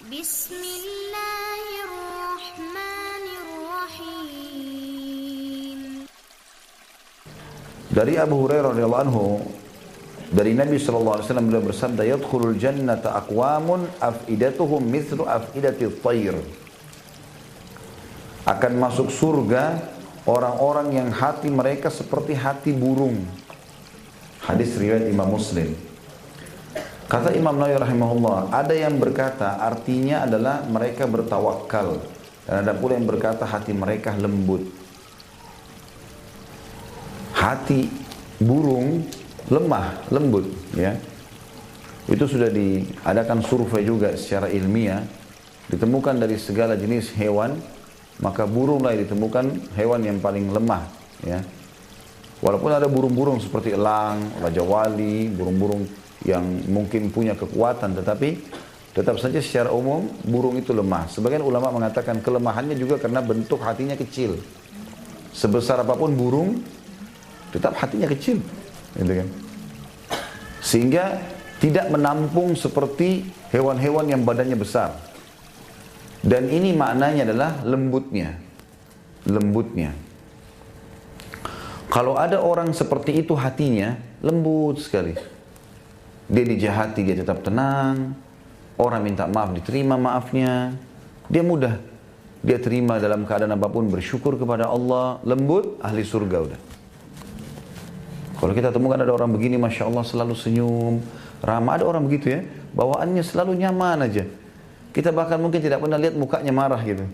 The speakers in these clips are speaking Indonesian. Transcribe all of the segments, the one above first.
Bismillahirrahmanirrahim. Dari Abu Hurairah radhiyallahu anhu, dari Nabi sallallahu alaihi wasallam beliau bersabda, "Yadkhulul jannata aqwamun afidatuhum mithlu afidatit thair." Akan masuk surga orang-orang yang hati mereka seperti hati burung. Hadis riwayat Imam Muslim. Kata Imam Nawawi rahimahullah, ada yang berkata artinya adalah mereka bertawakal, dan ada pula yang berkata hati mereka lembut. Hati burung lemah, lembut, ya. Itu sudah diadakan survei juga secara ilmiah, ditemukan dari segala jenis hewan, maka burunglah ditemukan hewan yang paling lemah, ya. Walaupun ada burung-burung seperti elang, raja wali, burung-burung yang mungkin punya kekuatan, tetapi tetap saja secara umum burung itu lemah. Sebagian ulama mengatakan kelemahannya juga karena bentuk hatinya kecil. Sebesar apapun burung, tetap hatinya kecil, gitu kan? Sehingga tidak menampung seperti hewan-hewan yang badannya besar. Dan ini maknanya adalah lembutnya. Lembutnya. Kalau ada orang seperti itu hatinya lembut sekali. Dia dijahati, dia tetap tenang. Orang minta maaf, diterima maafnya. Dia mudah. Dia terima dalam keadaan apapun, bersyukur kepada Allah. Lembut, ahli surga udah. Kalau kita temukan ada orang begini, Masya Allah, selalu senyum, ramah. Ada orang begitu ya, bawaannya selalu nyaman aja. Kita bahkan mungkin tidak pernah lihat mukanya marah gitu.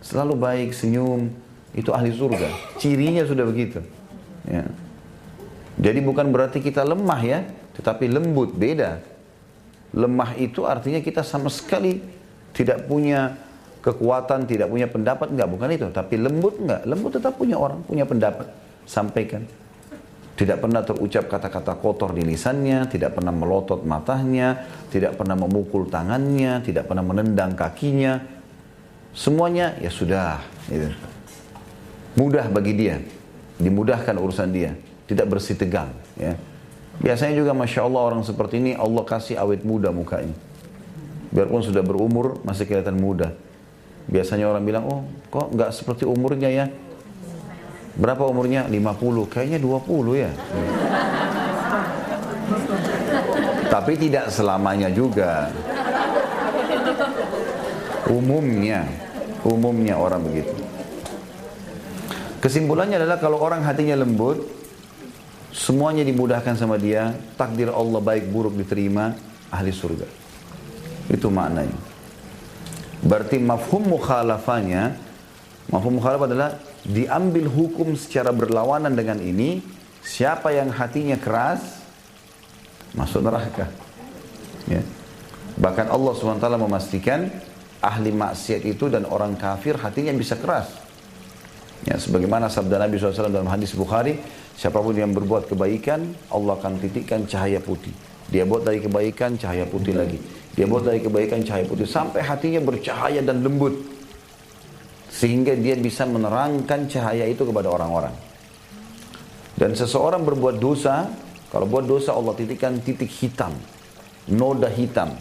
Selalu baik, senyum. Itu ahli surga. Cirinya sudah begitu. Ya. Jadi bukan berarti kita lemah ya, tetapi lembut, beda. Lemah itu artinya kita sama sekali tidak punya kekuatan, tidak punya pendapat, enggak, bukan itu. Tapi lembut enggak, lembut tetap punya orang, punya pendapat, sampaikan. Tidak pernah terucap kata-kata kotor di lisannya, tidak pernah melotot matanya, tidak pernah memukul tangannya, tidak pernah menendang kakinya. Semuanya ya sudah, gitu. Mudah bagi dia, dimudahkan urusan dia, tidak bersih tegang, ya. Biasanya juga Masya Allah orang seperti ini Allah kasih awet muda mukanya. Biarpun sudah berumur masih kelihatan muda. Biasanya orang bilang, oh kok nggak seperti umurnya ya. Berapa umurnya? 50, kayaknya 20 ya. Tapi tidak selamanya juga. Umumnya orang begitu. Kesimpulannya adalah kalau orang hatinya lembut, semuanya dimudahkan sama dia, takdir Allah baik buruk diterima, ahli surga. Itu maknanya. Berarti mafhum mukhalafah adalah diambil hukum secara berlawanan dengan ini, siapa yang hatinya keras, masuk neraka. Ya. Bahkan Allah SWT memastikan, ahli maksiat itu dan orang kafir hatinya bisa keras. Ya, sebagaimana sabda Nabi SAW dalam hadis Bukhari, siapapun yang berbuat kebaikan, Allah akan titikkan cahaya putih. Dia buat dari kebaikan, cahaya putih lagi. Dia buat dari kebaikan, cahaya putih. Sampai hatinya bercahaya dan lembut. Sehingga dia bisa menerangkan cahaya itu kepada orang-orang. Dan seseorang berbuat dosa, kalau buat dosa Allah titikkan titik hitam. Noda hitam.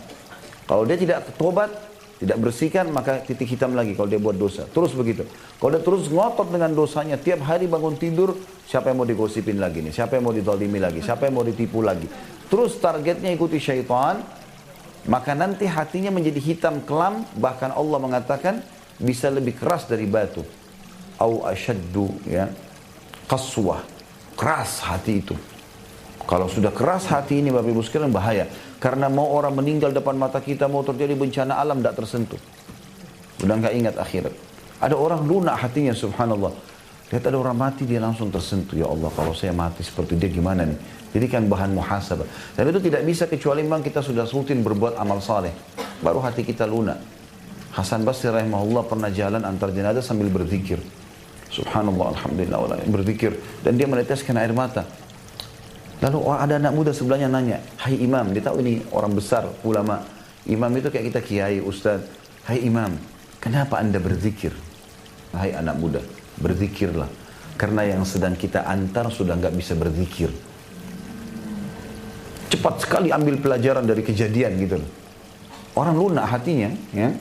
Kalau dia tidak tobat, tidak bersihkan, maka titik hitam lagi kalau dia buat dosa. Terus begitu. Kalau dia terus ngotot dengan dosanya, tiap hari bangun tidur, siapa yang mau digosipin lagi nih? Siapa yang mau ditolimi lagi? Siapa yang mau ditipu lagi? Terus targetnya ikuti syaitan, maka nanti hatinya menjadi hitam kelam, bahkan Allah mengatakan bisa lebih keras dari batu. Au asyaddu, ya, qaswah. Keras hati itu. Kalau sudah keras hati ini Bapak Ibu sekalian bahaya. Karena mau orang meninggal depan mata kita, mau terjadi bencana alam, tidak tersentuh. Udah nggak ingat akhirat. Ada orang lunak hatinya, subhanallah. Lihat ada orang mati, dia langsung tersentuh. Ya Allah, kalau saya mati seperti dia gimana nih? Jadi kan bahan muhasabah. Dan itu tidak bisa kecuali memang kita sudah rutin berbuat amal saleh. Baru hati kita lunak. Hasan Basri rahimahullah pernah jalan antar jenazah sambil berzikir. Subhanallah, alhamdulillah, berzikir. Dan dia meneteskan air mata. Lalu ada anak muda sebelahnya nanya, hai imam, dia tahu ini orang besar, ulama. Imam itu kayak kita kiai, ustaz. Hai imam, kenapa anda berzikir? Hai anak muda, berzikirlah. Karena yang sedang kita antar sudah nggak bisa berzikir. Cepat sekali ambil pelajaran dari kejadian gitu. Orang lunak hatinya, ya.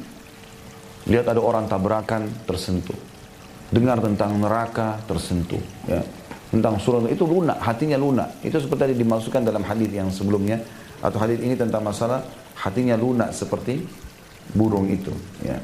Lihat ada orang tabrakan, tersentuh. Dengar tentang neraka, tersentuh, ya. Tentang surga, itu lunak, hatinya lunak. Itu seperti tadi dimasukkan dalam hadis yang sebelumnya, atau hadis ini tentang masalah hatinya lunak seperti burung itu, ya.